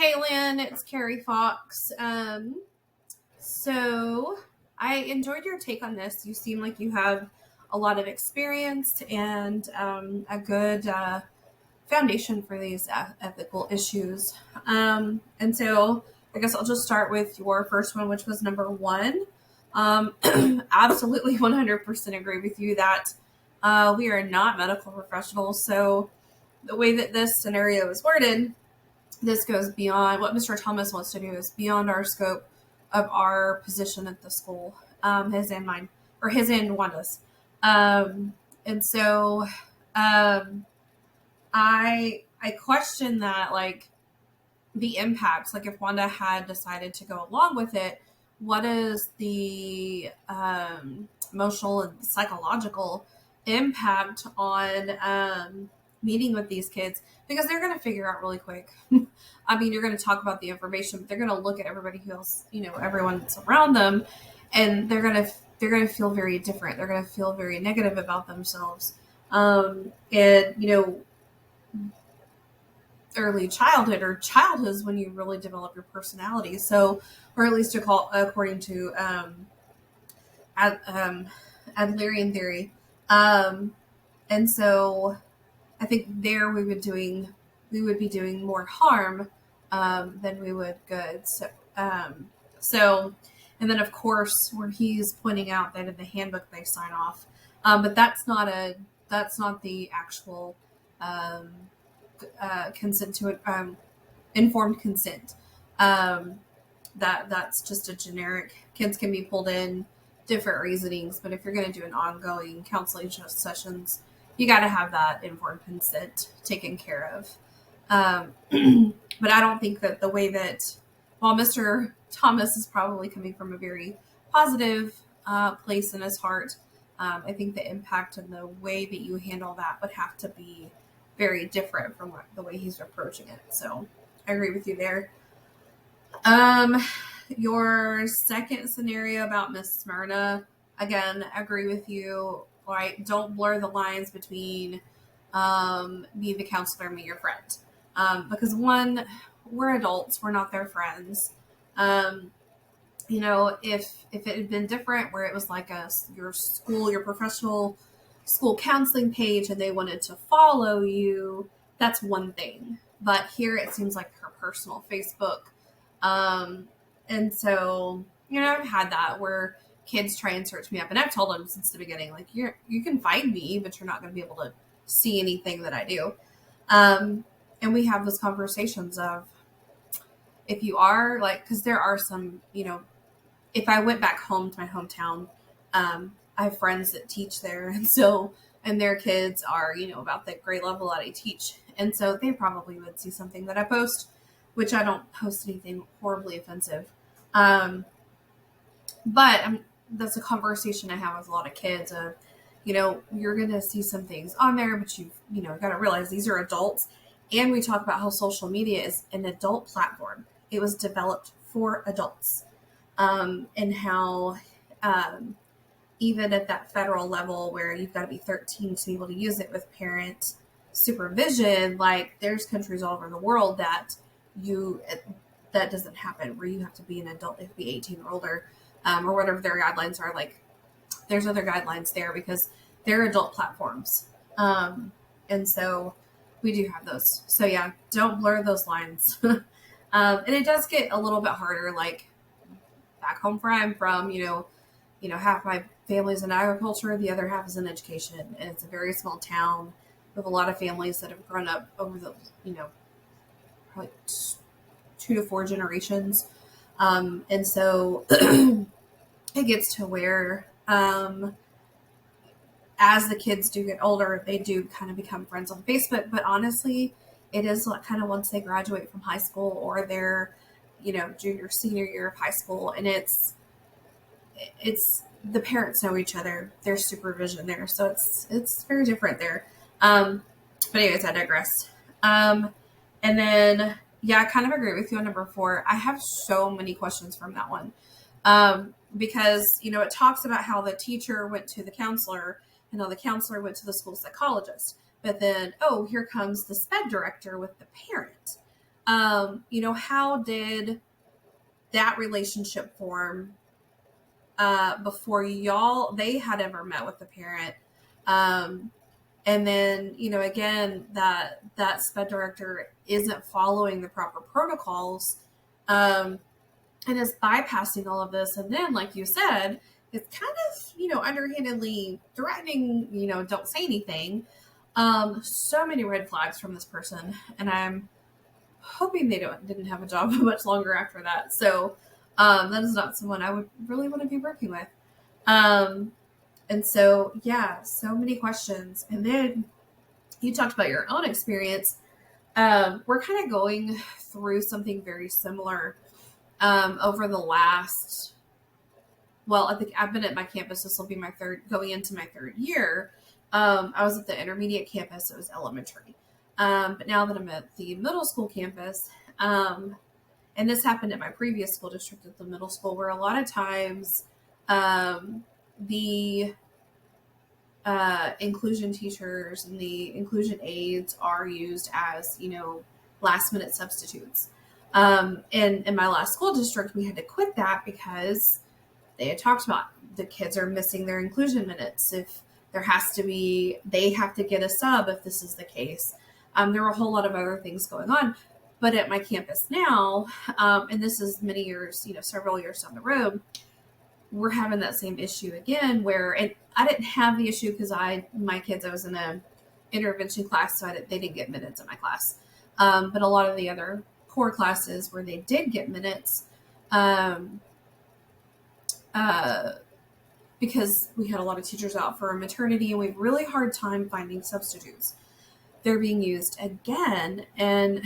Hey Lynn, it's Carrie Fox. So I enjoyed your take on this. You seem like you have a lot of experience and a good foundation for these ethical issues. And so I guess I'll just start with your first one, which was number one. Absolutely 100% agree with you that we are not medical professionals. So the way that this scenario is worded, this goes beyond what Mr. Thomas wants to do is beyond our scope of our position at the school, his and mine, or his and Wanda's. And so I question that, like, the impacts, like if Wanda had decided to go along with it, what is the emotional and psychological impact on meeting with these kids, because they're going to figure out really quick. I mean, you're going to talk about the information, but they're going to look at everybody who else, everyone that's around them, and they're going to feel very different. They're going to feel very negative about themselves. And early childhood or childhood is when you really develop your personality. So, or at least according to Adlerian theory. And so I think there we would be doing more harm than we would good. So, and then of course where he's pointing out that in the handbook they sign off, but that's not the actual consent to it, informed consent. That's just a generic. Kids can be pulled in, different reasonings, but if you're going to do an ongoing counseling sessions, you got to have that informed consent taken care of. But I don't think that the way that, while Mr. Thomas is probably coming from a very positive place in his heart, I think the impact and the way that you handle that would have to be very different from the way he's approaching it. So I agree with you there. Your second scenario about Miss Smyrna, again, agree with you. Right? Don't blur the lines between me, the counselor, and me, your friend. Because one, we're adults, we're not their friends. If it had been different, where it was like your professional school counseling page, and they wanted to follow you, that's one thing. But here it seems like her personal Facebook. And so, I've had that where kids try and search me up, and I've told them since the beginning, like, you can find me, but you're not going to be able to see anything that I do. And we have those conversations of, if you are like, because there are some, if I went back home to my hometown, I have friends that teach there, and their kids are, about the grade level that I teach. And so they probably would see something that I post, which I don't post anything horribly offensive. But that's a conversation I have with a lot of kids of, you're going to see some things on there, but you've, got to realize these are adults. And we talk about how social media is an adult platform. It was developed for adults. And how, even at that federal level where you've got to be 13 to be able to use it with parent supervision, like there's countries all over the world that doesn't happen, where you have to be an adult, you have to be 18 or older, or whatever their guidelines are. Like there's other guidelines there because they're adult platforms. And so we do have those. So yeah, don't blur those lines. And it does get a little bit harder, like back home where I'm from, half my family's in agriculture, the other half is in education, and it's a very small town with a lot of families that have grown up over the, probably 2 to 4 generations. And so it gets to where, as the kids do get older, they do kind of become friends on Facebook. But honestly, it is kind of once they graduate from high school or they're, junior, senior year of high school. And it's the parents know each other, there's supervision there. So it's very different there. But anyways, I digress. And then, yeah, I kind of agree with you on number 4. I have so many questions from that one. Because, it talks about how the teacher went to the counselor and how the counselor went to the school psychologist. But then, here comes the SPED director with the parent. How did that relationship form before they had ever met with the parent? And then, again, that sped director isn't following the proper protocols, and is bypassing all of this. And then, like you said, it's kind of, underhandedly threatening, don't say anything. So many red flags from this person. And I'm hoping they didn't have a job much longer after that. So that is not someone I would really want to be working with. And so, yeah, so many questions. And then you talked about your own experience. We're kind of going through something very similar over the last, I think I've been at my campus. This will be going into my third year. I was at the intermediate campus. It was elementary. But now that I'm at the middle school campus, and this happened at my previous school district at the middle school, where a lot of times the inclusion teachers and the inclusion aides are used as, last minute substitutes. And in my last school district, we had to quit that because they had talked about the kids are missing their inclusion minutes. If they have to get a sub if this is the case. There were a whole lot of other things going on. But at my campus now, and this is many years, several years down the road, we're having that same issue again and I didn't have the issue because I was in an intervention class, so they didn't get minutes in my class. But a lot of the other core classes where they did get minutes, because we had a lot of teachers out for maternity and we had a really hard time finding substitutes. They're being used again, and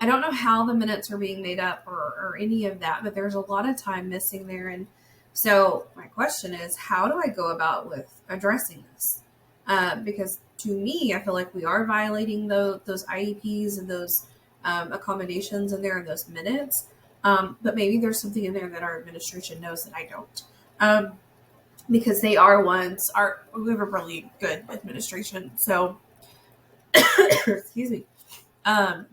I don't know how the minutes are being made up or any of that, but there's a lot of time missing there. And so my question is, how do I go about with addressing this? Because to me, I feel like we are violating those IEPs and those accommodations in there in those minutes. But maybe there's something in there that our administration knows that I don't. Because we have a really good administration. So, excuse me. I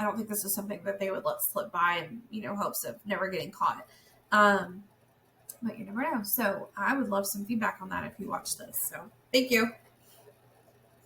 don't think this is something that they would let slip by in, hopes of never getting caught. But you never know. So I would love some feedback on that if you watch this. So thank you.